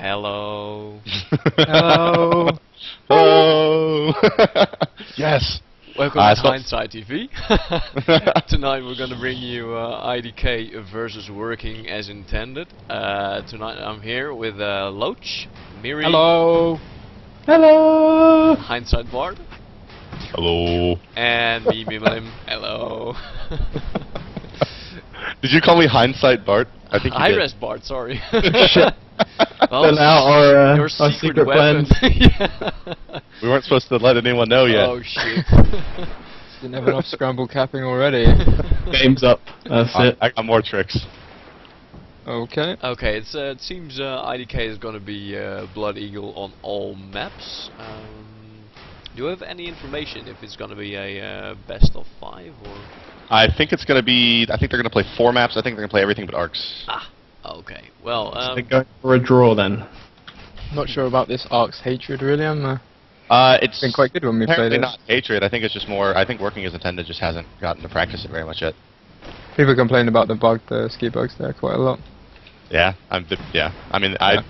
Hello. Hello. Hello. Yes. Welcome to Hindsight TV. Tonight we're gonna bring you IDK versus working as intended. Tonight I'm here with Loach, Miri. Hello. Hello. Hindsight Bart. Hello. And me, mimelim. Hello. Did you call me Hindsight Bart? I think you did. Hi-res Bart, sorry. Shit. Well, now our your secret weapon. Yeah. We weren't supposed to let anyone know yet. Oh shit. Didn't have enough scramble capping already. Game's up. That's it. I got more tricks. Okay. Okay, it seems IDK is going to be Blood Eagle on all maps. Do you have any information if it's going to be a best of 5 or? I think it's going to be. I think they're going to play 4 maps. I think they're going to play everything but arcs. Ah, okay. Well, So they're going for a draw then. Not sure about this Ark's hatred really. It's been quite good when we played apparently it. not hatred. I think it's just more. I think working as intended just hasn't gotten to practice it very much yet. People complain about the ski bugs there quite a lot. Yeah, yeah. I mean, I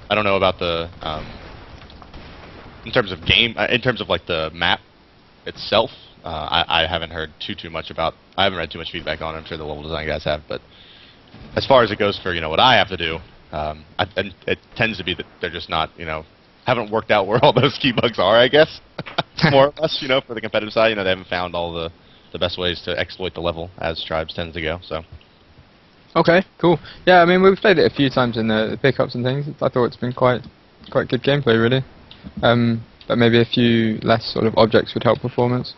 don't know about the in terms of game, in terms of like the map itself. I haven't heard too much about. I haven't read too much feedback on it. I'm sure the level design guys have, but as far as it goes for what I have to do, and it tends to be that they're just not haven't worked out where all those ski bugs are. I guess more or less for the competitive side, they haven't found all the best ways to exploit the level as tribes tends to go. So. Okay, cool. Yeah, I mean we've played it a few times in the pickups and things. I thought it's been quite good gameplay really. But maybe a few less sort of objects would help performance.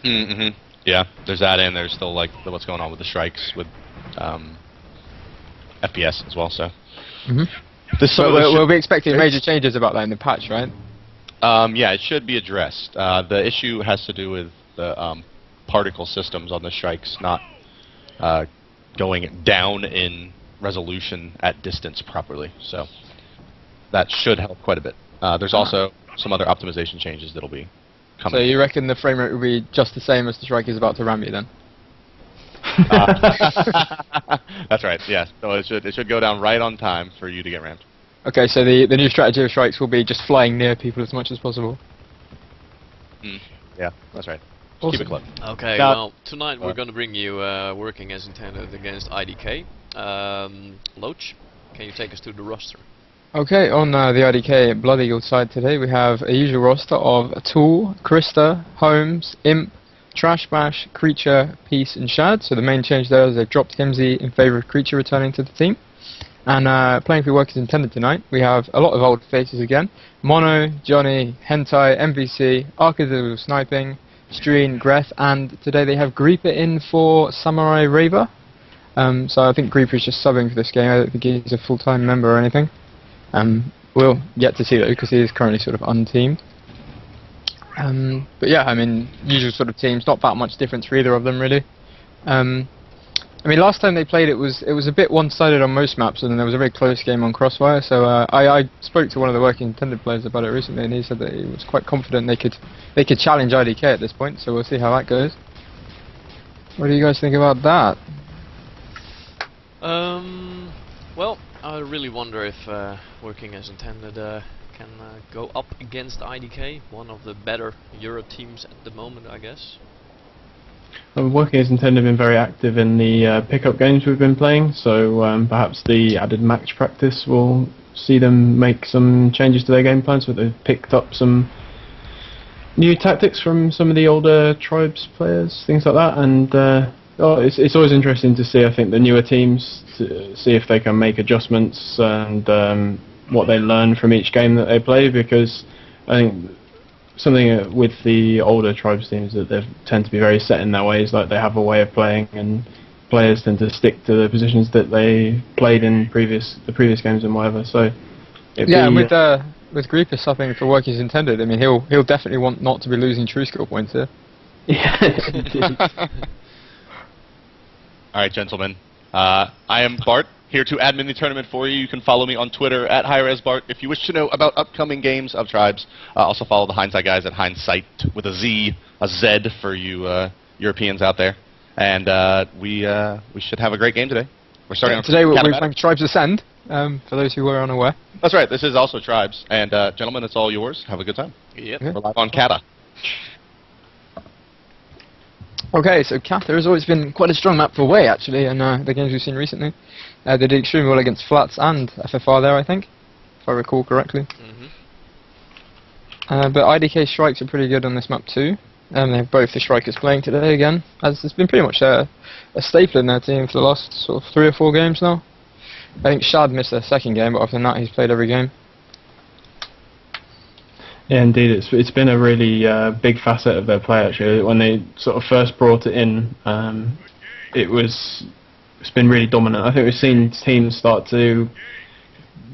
Mm-hmm. Yeah, there's that, and there's still like what's going on with the strikes with FPS as well. So. We'll be expecting major changes about that in the patch, right? Yeah, it should be addressed. The issue has to do with the particle systems on the strikes not going down in resolution at distance properly. So that should help quite a bit. There's also some other optimization changes that'll be coming. So you reckon the frame rate will be just the same as the strike is about to ram you then? That's right. Yeah. So it should go down right on time for you to get rammed. Okay. So the new strategy of strikes will be just flying near people as much as possible. Yeah. That's right. Awesome. Keep it close. Okay. Well, tonight we're going to bring you working as intended against IDK. Loach, can you take us through the roster? Okay, on the IDK Blood Eagle side today we have a usual roster of Tool, Krista, Holmes, Imp, Trash Bash, Creature, Peace and Shad. So the main change there is they've dropped Himsy in favour of Creature returning to the team. And playing for work as intended tonight, we have a lot of old faces again. Mono, Johnny, Hentai, MVC, Arcadiddle Sniping, Streen, Greth, and today they have Greeper in for Samurai Raver. So I think Greeper is just subbing for this game. I don't think he's a full-time member or anything. We'll get to see that because he is currently sort of unteamed. But yeah, I mean, usual sort of teams, not that much difference for either of them really. I mean, last time they played it was a bit one-sided on most maps, and then there was a very close game on Crossfire. So I spoke to one of the working intended players about it recently, and he said that he was quite confident they could challenge IDK at this point. So we'll see how that goes. What do you guys think about that? Well, I really wonder if working as intended can go up against IDK, one of the better Euro teams at the moment, I guess. Working as intended, been very active in the pickup games we've been playing, so perhaps the added match practice will see them make some changes to their game plans. So they've picked up some new tactics from some of the older tribes players, things like that, and it's always interesting to see, I think, the newer teams, to see if they can make adjustments and what they learn from each game that they play, because I think something with the older tribes teams that they tend to be very set in their ways, like they have a way of playing, and players tend to stick to the positions that they played in the previous games and whatever. So yeah, and with Greeper subbing for work as intended, I mean he'll definitely want not to be losing true skill points here. Yeah. All right, gentlemen. I am Bart, here to admin the tournament for you. You can follow me on Twitter at HighResBart if you wish to know about upcoming games of Tribes. Also follow the Hindsight guys at Hindsight with a Z for you Europeans out there. And we should have a great game today. We're starting on today. We're Katabatic. playing Tribes Ascend. for those who were unaware. That's right. This is also Tribes, and gentlemen, it's all yours. Have a good time. Yep. Yeah. We're live on Kata. Okay, so Kata has always been quite a strong map for Way, actually, in the games we've seen recently. They did extremely well against Flats and FFR there, I think, if I recall correctly. But IDK strikes are pretty good on this map too. They have both the strikers playing today again, as it's been pretty much a staple in their team for the last sort of 3 or 4 games now. I think Shad missed their second game, but other than that he's played every game. Yeah, indeed, it's been a really big facet of their play actually. When they sort of first brought it in, it's been really dominant. I think we've seen teams start to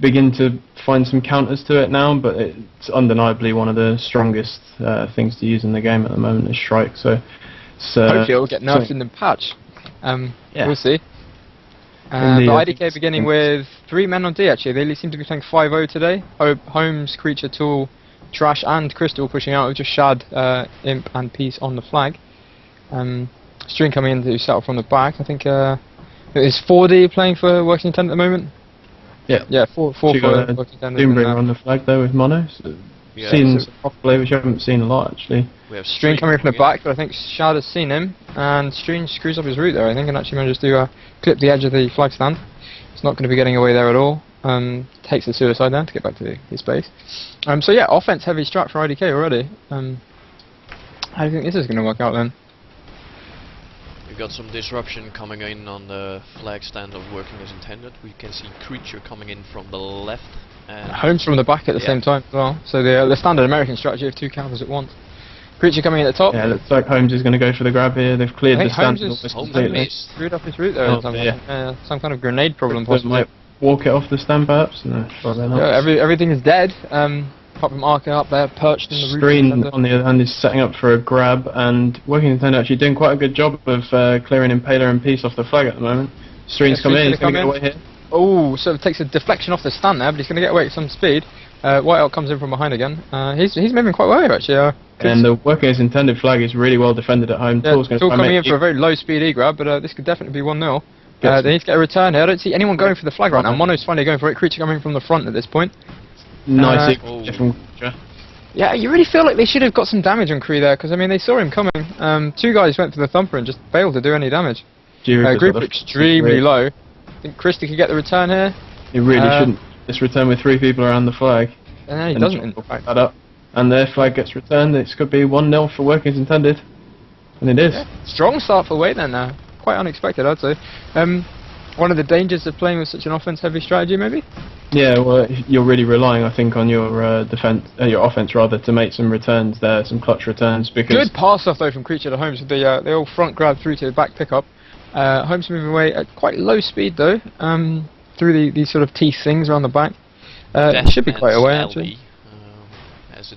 begin to find some counters to it now, but it's undeniably one of the strongest things to use in the game at the moment is strike. So hopefully it'll get nerfed in the patch. Yeah. We'll see. But IDK beginning with 3 men on D actually. They seem to be playing 5-0 today. Holmes, Creature, Tool, Trash and Crystal pushing out with just Shad, Imp and Peace on the flag. String coming in to settle from the back. I think is 4D playing for Working Intent at the moment. Yeah, 4 for Working Intent. Doombringer on the flag there with mono. So Yeah. seen some proper play which you haven't seen a lot actually. We have String coming in from the back, but I think Shad has seen him, and String screws up his route there, I think, and actually manages to clip the edge of the flag stand. It's not going to be getting away there at all. Takes the suicide down to get back to his base. So yeah, offense heavy strat for IDK already. How do you think this is going to work out then? We've got some disruption coming in on the flag stand of Working as Intended. We can see Creature coming in from the left. And Holmes from the back at the same time as well. So the standard American strategy of 2 counters at once. Creature coming in at the top. Yeah, looks like Holmes is going to go for the grab here. They've cleared the stand Holmes almost Holmes completely. missed. Screwed up his route there. Some kind of grenade problem possibly. Might walk it off the stand perhaps? No, probably not. Yeah, everything is dead. Apart from Arca up there, perched in the roof. Screen on the other hand is setting up for a grab, and Working Intent actually doing quite a good job of clearing Impaler and Peace off the flag at the moment. Screen's coming in, he's going to get away here. Oh, so it takes a deflection off the stand there, but he's going to get away at some speed. Whiteout comes in from behind again. He's moving quite well here actually. And the Working as Intended flag is really well defended at home. Yeah, Tool's going to coming in for a very low speed E-grab, but this could definitely be 1-0. Yes. They need to get a return here. I don't see anyone going for the flag right now. Mono's finally going for it. Creature coming from the front at this point. Nice Oh. from Creature. Yeah, you really feel like they should have got some damage on Kree there, because I mean they saw him coming. 2 guys went for the thumper and just failed to do any damage. Group extremely low. I think Christie could get the return here. He really shouldn't. This return with 3 people around the flag. And he doesn't. Back that up. And their flag gets returned. This could be 1-0 for Working as Intended. And it is. Yeah. Strong start for Wade then. Quite unexpected, I'd say. One of the dangers of playing with such an offense-heavy strategy, maybe. Yeah, well, you're really relying, I think, on your your offense rather, to make some returns there, some clutch returns. Because good pass off though from Creature to Holmes with the old front grab through to the back pickup. Holmes moving away at quite low speed though, through these sort of teeth things around the back. It should be quite away actually.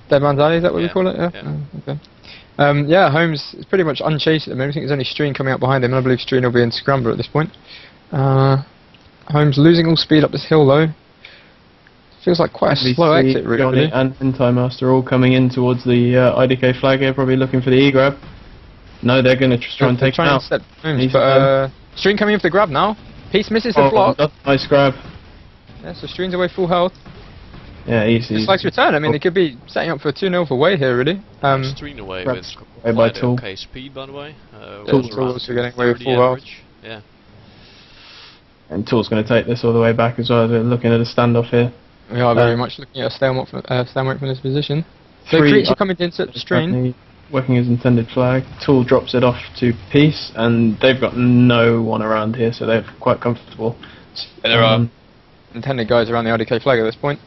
Dead Man's Alley, is that what we call it? Yeah. Okay. Yeah, Holmes is pretty much unchased at the moment. I think there's only Streen coming up behind him, and I believe Streen will be in Scrambler at this point. Holmes losing all speed up this hill though. Feels like quite a slow exit route. Johnny and Entire Master all coming in towards the IDK flag here, probably looking for the E-grab. No, they're going to try and take him out. Streen coming in for the grab now. Peace misses the block. Nice grab. Yeah, so Streen's away full health. Yeah, easy. It's like return. I mean, they could be setting up for a 2-0 for Way here, really. Streen away with by Tool. okay speed, by the way. Tool's also getting away with full health. Yeah. And Tool's going to take this all the way back as well. They're looking at a standoff here. We are very much looking at a stalemate from this position. So Creature coming into Strain. Working as Intended flag. Tool drops it off to Peace, and they've got no one around here, so they're quite comfortable. There are Intended guys around the IDK flag at this point.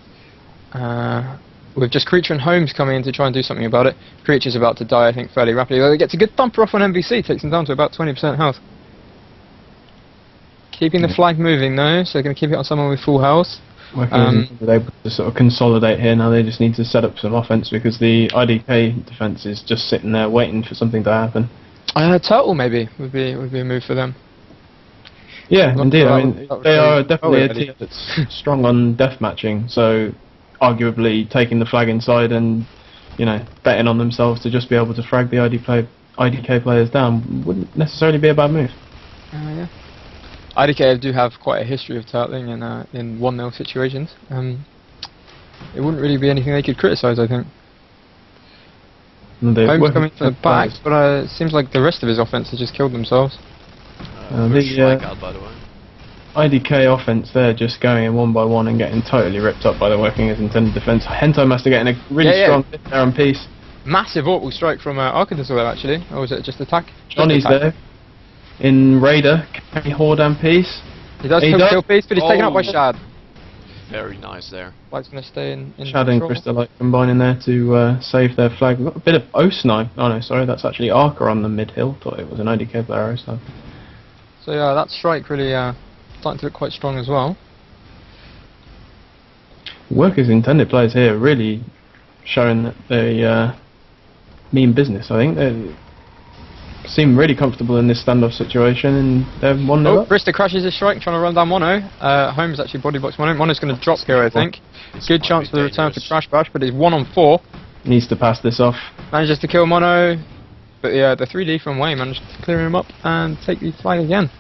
With just Creature and Holmes coming in to try and do something about it. Creature's about to die, I think, fairly rapidly. He gets a good thumper off on MVC, takes him down to about 20% health. Keeping the flag moving though, so they're going to keep it on someone with full health. They're able to sort of consolidate here now. They just need to set up some offense because the IDK defense is just sitting there waiting for something to happen. Turtle maybe would be a move for them. Yeah, indeed. I mean, they are definitely a team that's strong on death matching. So, arguably taking the flag inside and betting on themselves to just be able to frag the IDK players down wouldn't necessarily be a bad move. Yeah. IDK do have quite a history of turtling in 1-0 situations. It wouldn't really be anything they could criticise, I think. Holmes coming from the back, but it seems like the rest of his offense has just killed themselves. Strikeout, by the way. IDK offense there, just going in 1 by 1 and getting totally ripped up by the working as intended defense. Hento must have getting a really strong hit there on piece. Massive audible strike from Arcadis there actually, or was it just attack? Johnny's there. In Raider, can he hoard and piece? He does kill piece, but he's taken out by Shad. Very nice there. Flag's going to stay in Shad and Krista like combining there to save their flag. We've got a bit of O-Snipe. Oh no, sorry, that's actually Arca on the mid-hill. Thought it was an IDK player O-Snipe. So yeah, that strike really starting to look quite strong as well. Workers intended players here really showing that they mean business. I think they seem really comfortable in this standoff situation, and they're 1-0 up. Krista crashes his strike, trying to run down Mono. Holmes actually body box Mono. Mono's going to drop here, I think. Good chance for the return for Trash Bash, but he's 1-on-4. Needs to pass this off. Manages to kill Mono, but the 3D from Way managed to clear him up and take the flag again.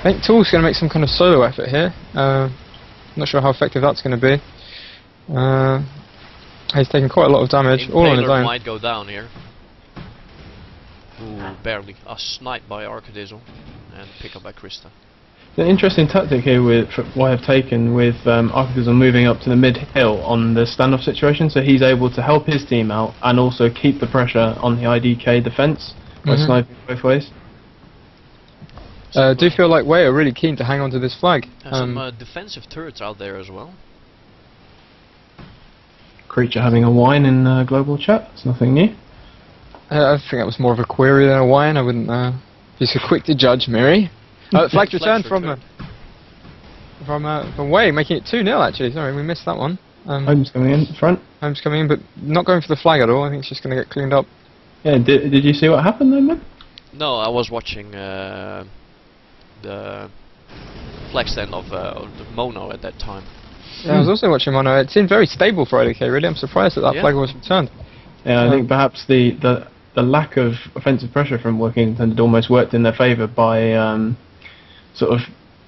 I think Tool's going to make some kind of solo effort here. Not sure how effective that's going to be. He's taking quite a lot of damage, all on his own. Might go down here. Ooh, barely. A snipe by Arcadizzle and pick up by Krista. The interesting tactic here with what I've taken with Arcadizzle moving up to the mid-hill on the standoff situation, so he's able to help his team out and also keep the pressure on the IDK defense by sniping both ways. Do feel like Way are really keen to hang on to this flag. Some defensive turrets out there as well. Creature having a whine in global chat. It's nothing new. I think that was more of a query than a whine. I wouldn't be so quick to judge, Miri. Flag's return from Way, making it 2-0 actually. Sorry, we missed that one. Holmes coming in front. Holmes coming in, but not going for the flag at all. I think it's just going to get cleaned up. Yeah, did you see what happened then, man? No, I was watching the flag stand of the Mono at that time. Yeah, I was also watching Mono. It seemed very stable for IDK, really. I'm surprised that flag was returned. Yeah, I think perhaps the lack of offensive pressure from working intended almost worked in their favour by sort of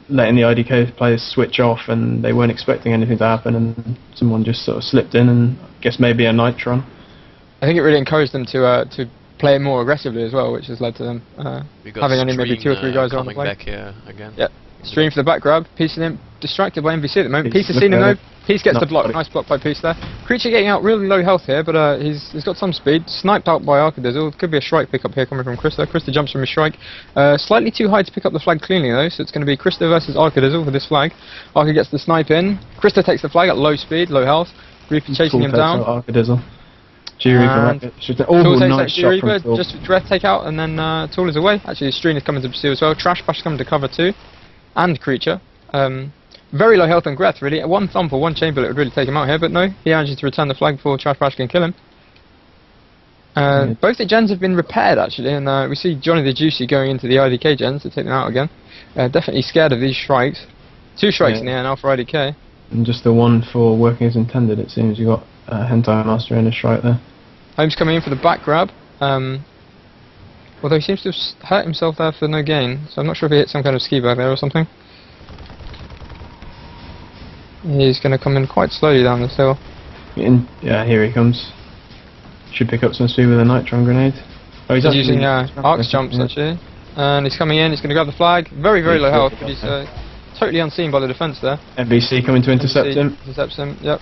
letting the IDK players switch off, and they weren't expecting anything to happen, and someone just sort of slipped in, and I guess maybe a Nitron. I think it really encouraged them to play it more aggressively as well, which has led to them having only maybe 2 or 3 guys on the flag. Back here again. Yep. Stream for the back grab. Piece of him distracted by MVC at the moment. Piece has seen him though. Piece gets the block. Nice block by Piece there. Creature getting out really low health here, but he's got some speed. Sniped out by Arcadizzle. Could be a strike pickup here coming from Krista. Krista jumps from his strike. Slightly too high to pick up the flag cleanly though, so it's going to be Krista versus Arcadizzle for this flag. Arca gets the snipe in. Krista takes the flag at low speed, low health. Reaper chasing him down. Arcadizzle. Tool takes Reaper, just Dreath take out, and then Tool is away. Actually, Stream is coming to pursue as well. Trash Bash coming to cover too, and Creature. Very low health on Greth, really. One thump or one chain bullet would really take him out here, but no, he manages to return the flag before Trash Bash can kill him. Both the gens have been repaired actually, and we see Johnny the Juicy going into the IDK gens to take them out again. Definitely scared of these strikes. 2 strikes in the air now for IDK. And just the one for working as intended, it seems. You got Hentai Master and a strike there. Holmes coming in for the back grab. Although he seems to have hurt himself there for no gain, so I'm not sure if he hit some kind of ski bag there or something. He's going to come in quite slowly down this hill. Yeah, here he comes. Should pick up some speed with a Nitron grenade. Oh, he's using arc jumps actually. And he's coming in, he's going to grab the flag. Very, very low health, but he's totally unseen by the defence there. MVC coming to intercept him. Intercepts him, yep.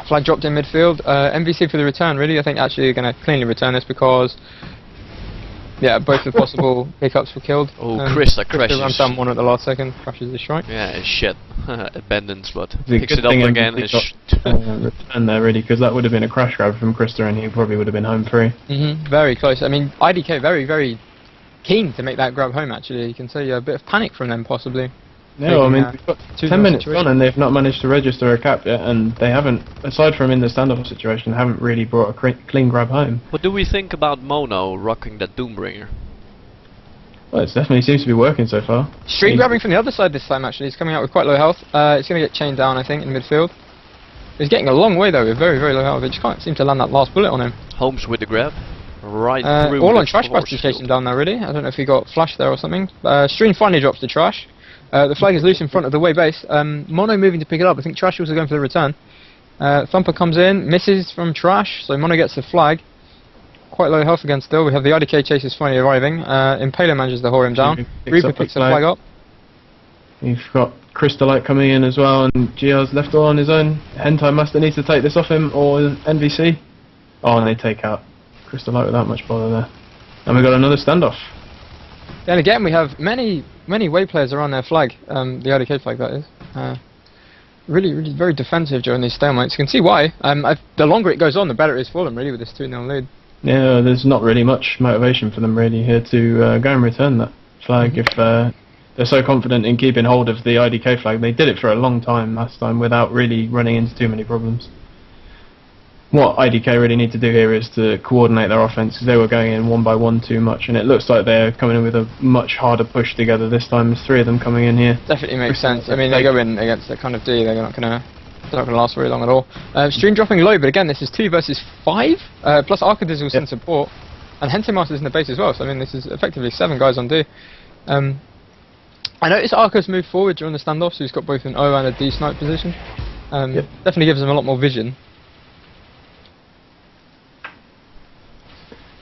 Flag dropped in midfield. MVC for the return, really. I think actually you're going to cleanly return this because, yeah, both the possible pickups were killed. Oh, Krista crashes. Runs down one at the last second, crashes the strike. Yeah, shit. Abandons, but It's picks it up again. And there, really, because that would have been a crash grab from Krista, and he probably would have been home free. Very close. I mean, IDK very, very keen to make that grab home, actually. You can see a bit of panic from them, possibly. Yeah, well, I mean, we've got 10 minutes on and they've not managed to register a cap yet, and they haven't, aside from in the standoff situation, haven't really brought a clean grab home. What do we think about Mono rocking that Doombringer? Well, it definitely seems to be working so far. Stream grabbing from the other side this time, actually. He's coming out with quite low health. It's going to get chained down, I think, in midfield. He's getting a long way, though, with very, very low health. He just can't seem to land that last bullet on him. Holmes with the grab. Right through all the on Trash Bash to chase him down there, really. I don't know if he got flashed there or something. Stream finally drops the Trash. The flag is loose in front of the way base. Mono moving to pick it up. I think Trash also going for the return. Thumper comes in, misses from Trash, so Mono gets the flag. Quite low health again still. We have the IDK chasers finally arriving. Impaler manages to whore him down. Reaper picks the flag up. You've got Crystalite coming in as well, and GR's left all on his own. Hentai Master needs to take this off him, or NVC. Oh, and they take out Crystalite without much bother there. And we've got another standoff. Yeah, and again we have many way players around their flag, the IDK flag that is. Really very defensive during these stalemates. You can see why. The longer it goes on, the better it is for them really with this 2-0 lead. Yeah, there's not really much motivation for them really here to go and return that flag if they're so confident in keeping hold of the IDK flag. They did it for a long time last time without really running into too many problems. What IDK really need to do here is to coordinate their offense, because they were going in 1 by 1 too much, and it looks like they're coming in with a much harder push together this time. There's 3 of them coming in here. Definitely makes sense. I mean, they go in against that kind of D, they're not going to last very long at all. Stream dropping low, but again, this is 2 versus 5, plus Arcadizzle's in support, and Hensei Master's in the base as well, so I mean, this is effectively 7 guys on D. I noticed Arcos moved forward during the standoff, so he's got both an O and a D snipe position. Definitely gives him a lot more vision.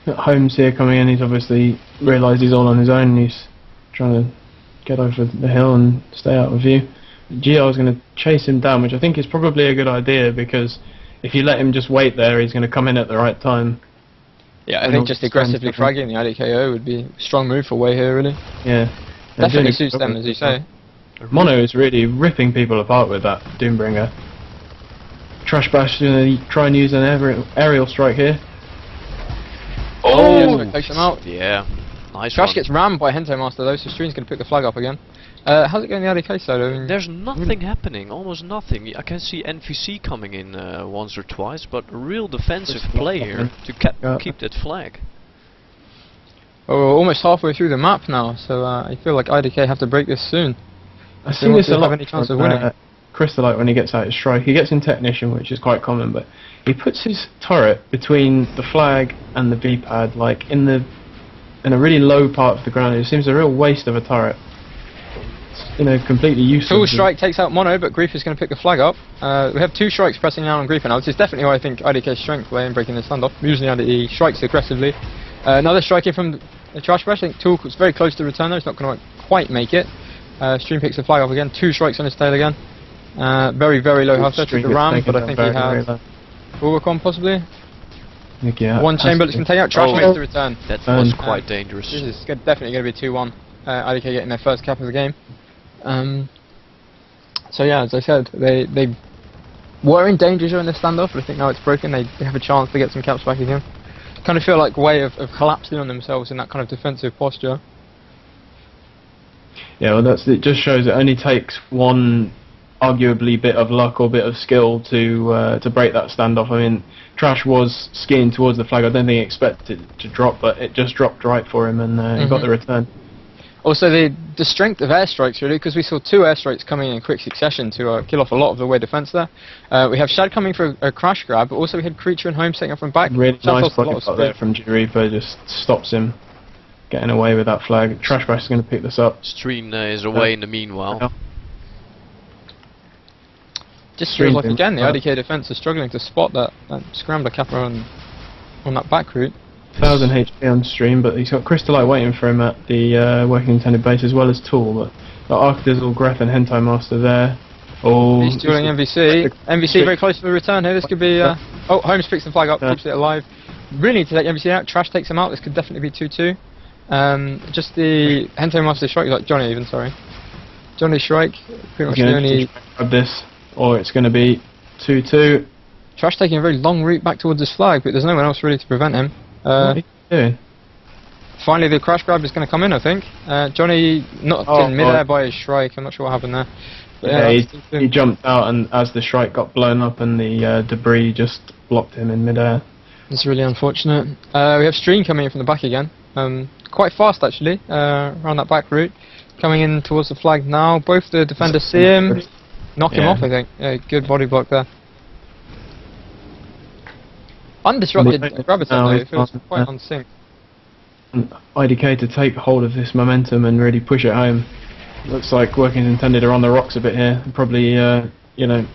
Got Holmes here coming in. He's obviously realised he's all on his own. He's trying to get over the hill and stay out of view. GR is going to chase him down, which I think is probably a good idea, because if you let him just wait there, he's going to come in at the right time. Yeah, I think just aggressively fragging the IDKO would be a strong move for Way here, really. Yeah. Definitely suits them, as you say. Mono is really ripping people apart with that Doombringer. Trash Bash going to try and use an aerial strike here. Oh! Takes him out. Yeah. Nice Trash one. gets rammed by Hensei Master though, so Stream's going to pick the flag up again. How's it going in the IDK side? I mean, There's nothing happening, almost nothing. I can see NVC coming in once or twice, but a real defensive play here to keep that flag. well, we're almost halfway through the map now, so I feel like IDK have to break this soon. I see this a lot. Have any chance of winning? Crystalite, when he gets out his strike, he gets in Technician, which is quite common, but he puts his turret between the flag and the V-pad, like in a really low part of the ground. It seems a real waste of a turret. It's, completely useless. Full strike takes out Mono, but Grief is going to pick the flag up. We have 2 strikes pressing down on Grief now. This is definitely why I think IDK's strength lay in breaking the standoff. Usually he strikes aggressively. Another strike in from the Trash Bash. I think Tool was very close to return though. He's not going to quite make it. Stream picks the flag up again. 2 strikes on his tail again. Very low health there to the ram, but I think he has Bulwark possibly. Yeah, 1 chamberlain can take out. Trash makes the return. That was quite dangerous. This is definitely going to be 2-1. IDK getting their first cap of the game. So yeah, as I said, they were in danger during the standoff, but I think now it's broken. They have a chance to get some caps back again. Kind of feel like way of collapsing on themselves in that kind of defensive posture. Yeah, well, it just shows it only takes one arguably bit of luck or bit of skill to break that standoff. I mean, Trash was skiing towards the flag. I don't think he expected it to drop, but it just dropped right for him, and he got the return. Also, the strength of airstrikes, really, because we saw 2 airstrikes coming in quick succession to kill off a lot of the way defense there. We have Shad coming for a crash grab, but also we had Creature and Home setting up from back. Really nice body shot there from Reaper, just stops him getting away with that flag. Trash Bash is going to pick this up. Stream is away in the meanwhile. Just feels like again the IDK defense is struggling to spot that scrambler capper on that back route. 1000 HP on Stream, but he's got Crystalite waiting for him at the working intended base as well as Tool. But got Arcadizzle, Greth and Hentai Master there. Oh, he's dueling MVC. MVC very close to the return here. This could be. Oh, Holmes picks the flag up, keeps it alive. Really need to take MVC out. Trash takes him out. This could definitely be 2-2. Just the Hentai Master strike, like Johnny even. Sorry, Johnny strike. Pretty much the only. Grab this, or it's going to be 2-2. Trash taking a very long route back towards his flag, but there's no one else really to prevent him. What are you doing? Finally, the crash grab is going to come in, I think. Johnny knocked in midair by his strike. I'm not sure what happened there. But yeah, he jumped out, and as the strike got blown up, and the debris just blocked him in midair. It's really unfortunate. We have Stream coming in from the back again. Quite fast, actually, around that back route. Coming in towards the flag now. Both the defenders see him. Knock him off, I think. Yeah, good body block there. Undisrupted Graviton though, it feels quite unsynced. IDK to take hold of this momentum and really push it home. Looks like Workings Intended are on the rocks a bit here. Probably, you know,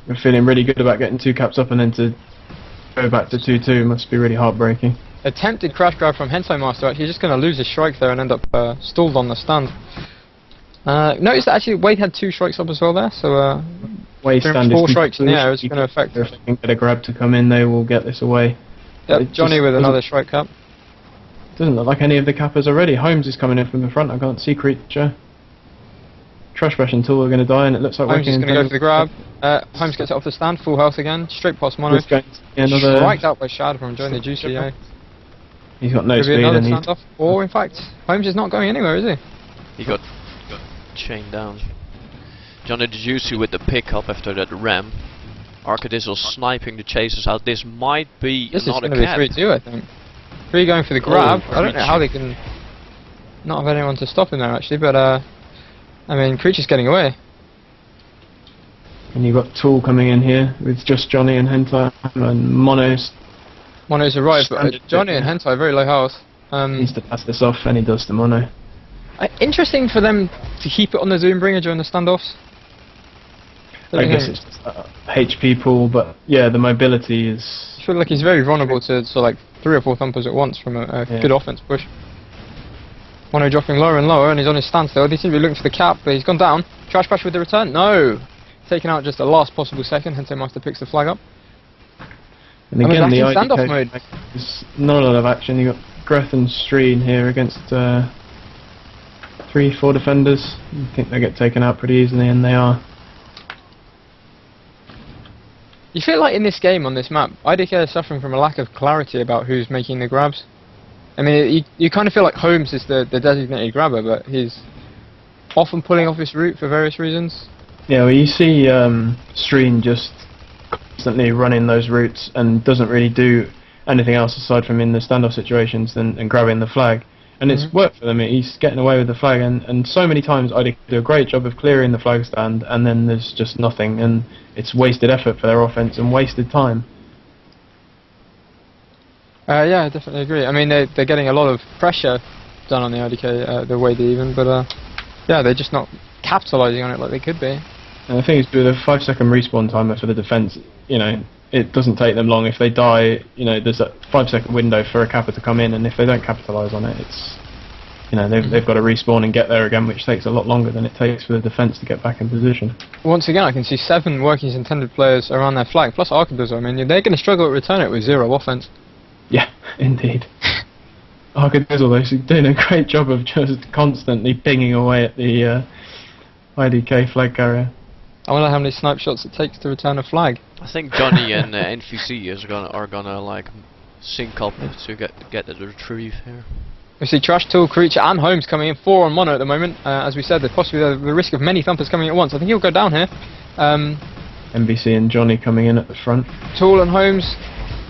we're feeling really good about getting 2 caps up, and then to go back to 2-2 must be really heartbreaking. Attempted crash grab from Hindsight Master. Actually, just going to lose his strike there and end up stalled on the stand. Notice that actually Wade had 2 strikes up as well there, so Wade stand 4 strikes in the air is going to affect. If they can get a grab to come in, they will get this away. Yep, Johnny with another strike cap. Doesn't look like any of the cappers are ready. Holmes is coming in from the front. I can't see Creature. Trash Bash and Tool are going to die, and it looks like Holmes is going to go for the grab. Holmes gets it off the stand, full health again, straight past Mono. Another Striked out by Shad from enjoying the juicy. He's got no Could be speed, another and he's standoff. Or in fact, Holmes is not going anywhere, is he? He got chained down. Johnny the Juicy with the pickup after that ram. Arcadizzle sniping the chasers out. This might be This is another going to cat. be 3-2, I think. 3 going for the grab. I don't know how they can not have anyone to stop him there actually, but I mean, Creature's getting away. And you've got Tool coming in here with just Johnny and Hentai, and Mono's arrived, but Standard Johnny and Hentai very low health. needs to pass this off, and he does to Mono. Interesting for them to keep it on the Zoombringer during the standoffs. I guess it's just HP pool, but yeah, the mobility is... I feel like he's very vulnerable to like 3 or 4 thumpers at once from a good offense push. Mono dropping lower and lower, and he's on his standstill. He seems to be looking for the cap, but he's gone down. Trash Bash with the return. No! Taken out just the last possible second. Hensei Master picks the flag up. And again, the standoff mode. There's not a lot of action. You've got Greth and Streen here against 3-4 defenders. You think they get taken out pretty easily, and they are. You feel like in this game, on this map, IDK is suffering from a lack of clarity about who's making the grabs. I mean, you kind of feel like Holmes is the designated grabber, but he's often pulling off his route for various reasons. Yeah, well, you see Streen just constantly running those routes and doesn't really do anything else aside from in the standoff situations and grabbing the flag. And it's worked for them. He's getting away with the flag, and so many times IDK do a great job of clearing the flag stand, and then there's just nothing, and it's wasted effort for their offense and wasted time. Yeah, I definitely agree. I mean, they're getting a lot of pressure done on the IDK the way they even, but yeah, they're just not capitalising on it like they could be. And the thing is, with a 5-second respawn timer for the defence, you know, it doesn't take them long. If they die, you know, there's a 5-second window for a capper to come in, and if they don't capitalise on it, it's, you know, they've got to respawn and get there again, which takes a lot longer than it takes for the defence to get back in position. Once again, I can see 7 Workings Intended players around their flag, plus Arcadizzle. I mean, they're going to struggle to return it with 0 offense. Yeah, indeed. Arcadizzle, though, is doing a great job of just constantly pinging away at the IDK flag carrier. I wonder how many snipe shots it takes to return a flag. I think Johnny and NVC are gonna like sync up to get the retrieve here. We see Trash, Tool, Creature and Holmes coming in, 4 on Mono at the moment. As we said, there's possibly the risk of many thumpers coming at once. I think he'll go down here. MVC and Johnny coming in at the front. Tool and Holmes,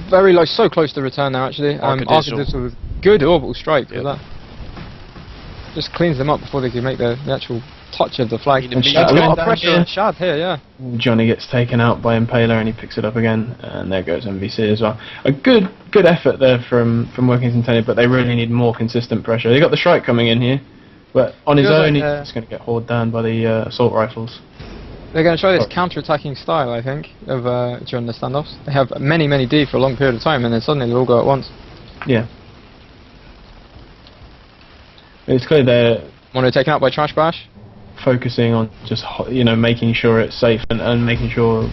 very low, so close to return now actually. Arcadizzle with good orbital strike for that. Just cleans them up before they can make the actual touch of the flag. And a lot of pressure on Shad here, yeah. Johnny gets taken out by Impaler, and he picks it up again, and there goes MVC as well. A good effort there from Workings Intended, but they really need more consistent pressure. They got the strike coming in here, but on his own he's just going to get hauled down by the assault rifles. They're going to try this counter-attacking style, I think, of during the standoffs. They have many D for a long period of time, and then suddenly they all go at once. Yeah. It's clear they're Mono taken out by Trash Bash. Focusing on just, you know, making sure it's safe and making sure,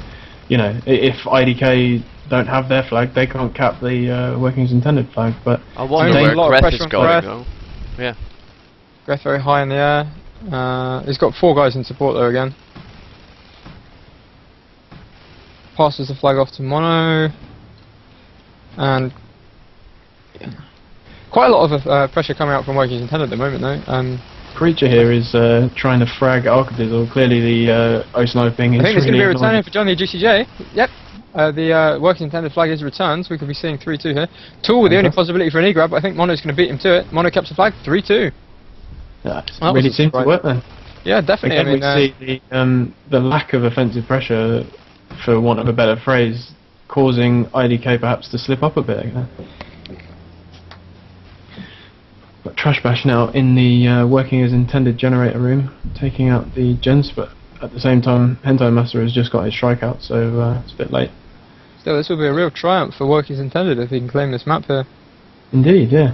you know, if IDK don't have their flag, they can't cap the Workings Intended flag. But I wonder where Greth is going though. Yeah. Greth very high in the air. He's got 4 guys in support there again. Passes the flag off to Mono. And quite a lot of pressure coming out from Workings Intended at the moment though. Creature here is trying to frag Arcadizzle. Clearly the O-sniping is I think there's going to be a return annoying. for Johnny GCJ. Yep. The Workings Intended flag is returned, so we could be seeing 3-2 here. Tool with the only possibility for an E-grab, but I think Mono's going to beat him to it. Mono kept the flag, 3-2. Yeah, it really seemed to work then. Yeah, definitely. Again, I mean, we see the lack of offensive pressure, for want of a better phrase, causing IDK perhaps to slip up a bit. But Trash Bash now in the working as intended generator room, taking out the gens, but at the same time, Hindsight Master has just got his strike out, so it's a bit late. Still, this will be a real triumph for working as intended if he can claim this map here. Indeed, yeah.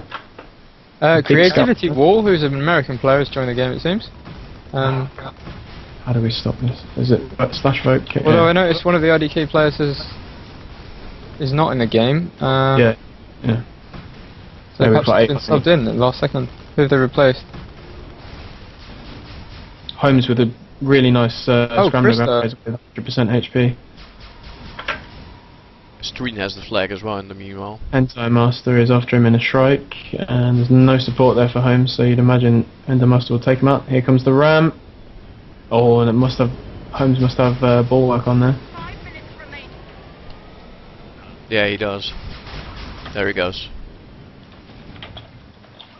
Creativity Wall, who's an American player, has joined the game, it seems. How do we stop this? Is it slash vote? Although I noticed one of the IDK players is not in the game. Yeah. So perhaps it's been subbed in at the last second. Who have they replaced? Holmes with a really nice scrambling with 100% HP. Street has the flag as well in the meanwhile. Hindsight Master is after him in a strike, and there's no support there for Holmes, so you'd imagine Hindsight Master will take him out. Here comes the ram. Oh, and Holmes must have bulwark on there. 5 minutes remaining. Yeah, he does. There he goes.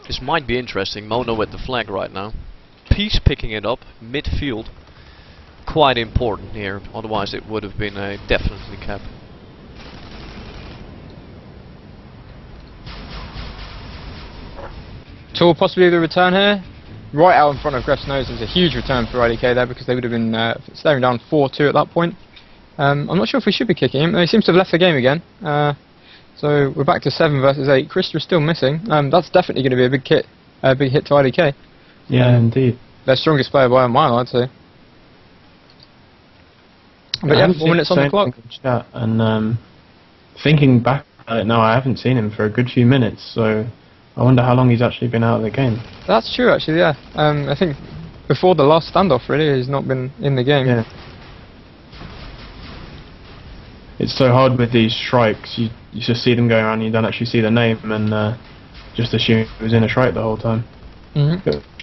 This might be interesting. Mono with the flag right now. Peace picking it up midfield. Quite important here. Otherwise, it would have been a definitely cap. Tool possibly the return here. Right out in front of Gref's nose. There's a huge return for IDK there because they would have been staring down 4-2 at that point. I'm not sure if we should be kicking him. He seems to have left the game again. So we're back to 7 versus 8. Krista is still missing. That's definitely going to be a big hit to IDK. Yeah, indeed. Their strongest player by a mile, I'd say. But yeah, 4 minutes on the clock. Chat, and thinking back at it now, I haven't seen him for a good few minutes, so I wonder how long he's actually been out of the game. That's true, actually, yeah. I think before the last standoff, really, he's not been in the game. Yeah. It's so hard with these strikes. You just see them going around, and you don't actually see the name, and just assume he was in a strike the whole time.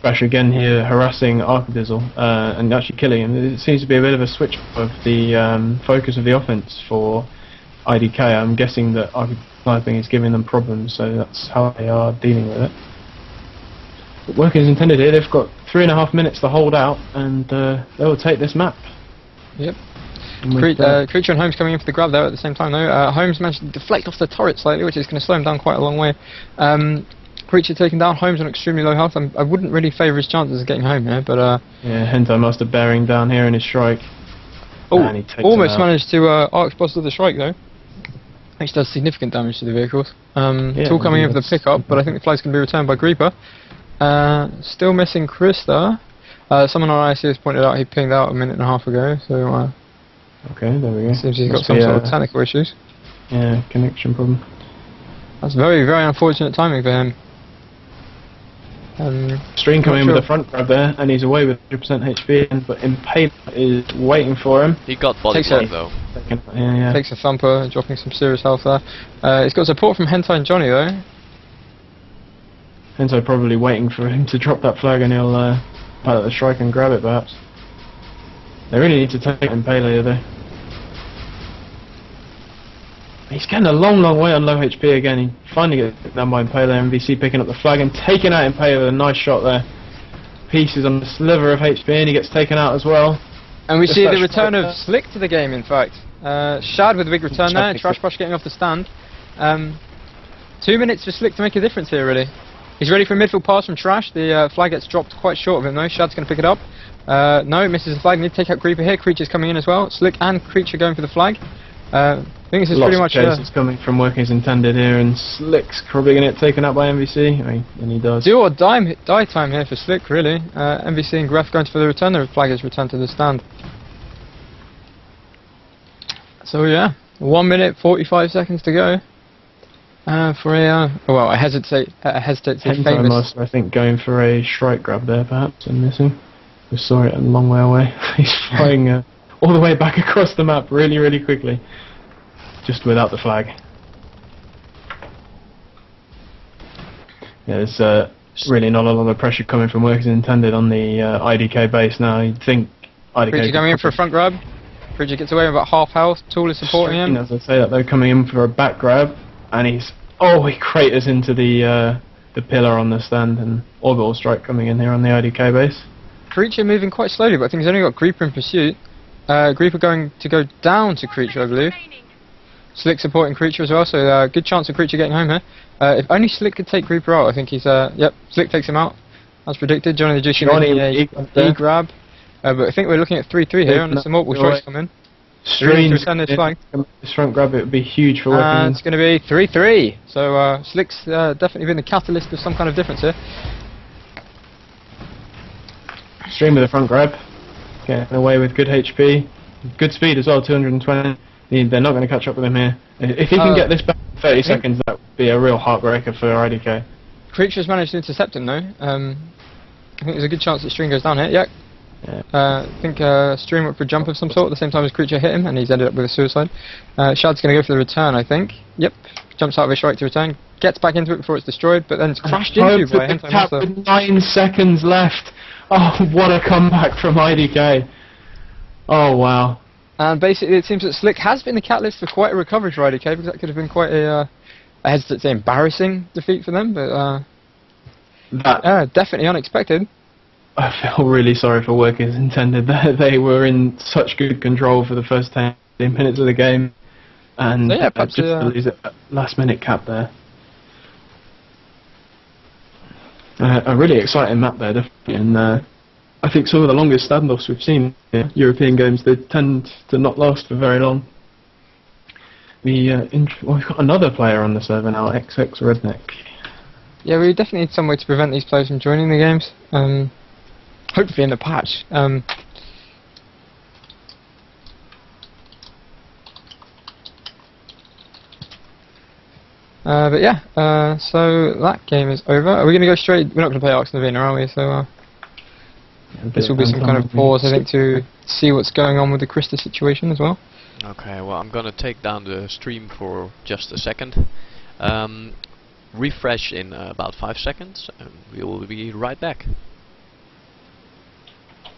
Bash again here harassing Arcadizzle and actually killing him. It seems to be a bit of a switch of the focus of the offense for IDK. I'm guessing that sniping is giving them problems, so that's how they are dealing with it. But working as intended here, they've got 3.5 minutes to hold out, and they will take this map. Yep. Creature and Holmes coming in for the grab there at the same time though. Holmes managed to deflect off the turret slightly, which is going to slow him down quite a long way. Creature taken down, Holmes on extremely low health. I wouldn't really favour his chances of getting home here, but yeah, Hindsight Master bearing down here in his strike. Oh, almost managed to arc boss with the strike though. Which does significant damage to the vehicles. Tool coming in for the pickup, but I think the flag's going to be returned by Creeper. Still missing Krista. Someone on IC has pointed out he pinged out a minute and a half ago, so okay, there we go. Seems he's got some sort of technical issues. Yeah, connection problem. That's very, very unfortunate timing for him. Stream coming in with the front grab there, and he's away with 100% HP, but Impale is waiting for him. He got body block though. Takes a thumper, dropping some serious health there. He's got support from Hentai and Johnny though. Hentai probably waiting for him to drop that flag, and he'll pilot the strike and grab it perhaps. They really need to take Impale here though. He's getting a long way on low HP again. He finally gets down by Impale. MVC picking up the flag and taking out Impale with a nice shot there. Piece is on the sliver of HP and he gets taken out as well. And we see the return of Slick to the game in fact. Shad with a big return there, Trash Brush getting off the stand. 2 minutes for Slick to make a difference here really. He's ready for a midfield pass from Trash. The flag gets dropped quite short of him though. Shad's going to pick it up. No, misses the flag. Need to take out Creeper here. Creature's coming in as well. Slick and Creature going for the flag. I think this is pretty much it's coming from working as intended here, and Slick's probably going to get taken out by MVC, and he does. Do or die time here for Slick, really. MVC and Gref going for the return. The flag is returned to the stand. So yeah, 1 minute 45 seconds to go for a well, I hesitate to say famous. I think going for a strike grab there, perhaps, and missing. We saw it a long way away. He's flying all the way back across the map really quickly, just without the flag. Yeah, there's really not a lot of pressure coming from work as intended on the IDK base now. You'd think IDK... Creature coming in for a front grab. Creature gets away with about half health. Tool is supporting him. As I say that, they're coming in for a back grab, and he craters into the pillar on the stand, and orbital strike coming in here on the IDK base. Creature moving quite slowly, but I think he's only got Creeper in pursuit. Creeper going to go down to Creature, I believe. Slick supporting Creature as well, so good chance of Creature getting home here. If only Slick could take Reaper out, I think he's, yep, Slick takes him out, as predicted. Johnny the Juicy making a grab, but I think we're looking at 3-3 here, unless the multiple choice come in. Streams this front grab, it would be huge for working. It's going to be 3-3, so Slick's definitely been the catalyst of some kind of difference here. Stream with a front grab, getting away with good HP, good speed as well, 220. They're not going to catch up with him here. If he can get this back in 30 seconds, that would be a real heartbreaker for IDK. Creature's managed to intercept him though. I think there's a good chance that Stream goes down here. Yeah. I think Stream went for a jump of some sort at the same time as Creature hit him, and he's ended up with a suicide. Shad's going to go for the return, I think. Yep. Jumps out of his strike to return, gets back into it before it's destroyed, but then it's crashed into by Hindsight with 9 seconds left. Oh, what a comeback from IDK. Oh, wow. And basically it seems that Slick has been the catalyst for quite a recovery for IDK, because that could have been quite a, I hesitate to say embarrassing defeat for them, but definitely unexpected. I feel really sorry for Workers Intended. They were in such good control for the first 10 minutes of the game, and so yeah, just to lose a last minute cap there. A really exciting map there, definitely, and I think some of the longest standoffs we've seen in European games, they tend to not last for very long. We've got another player on the server now, XX Redneck. Yeah, we definitely need some way to prevent these players from joining the games. Hopefully in the patch. But yeah, so that game is over. Are we going to go straight? We're not going to play Arx Navina, are we? So this will be some kind of pause, I think, to see what's going on with the Krista situation as well. Okay, well, I'm going to take down the stream for just a second. Refresh in about 5 seconds, and we will be right back.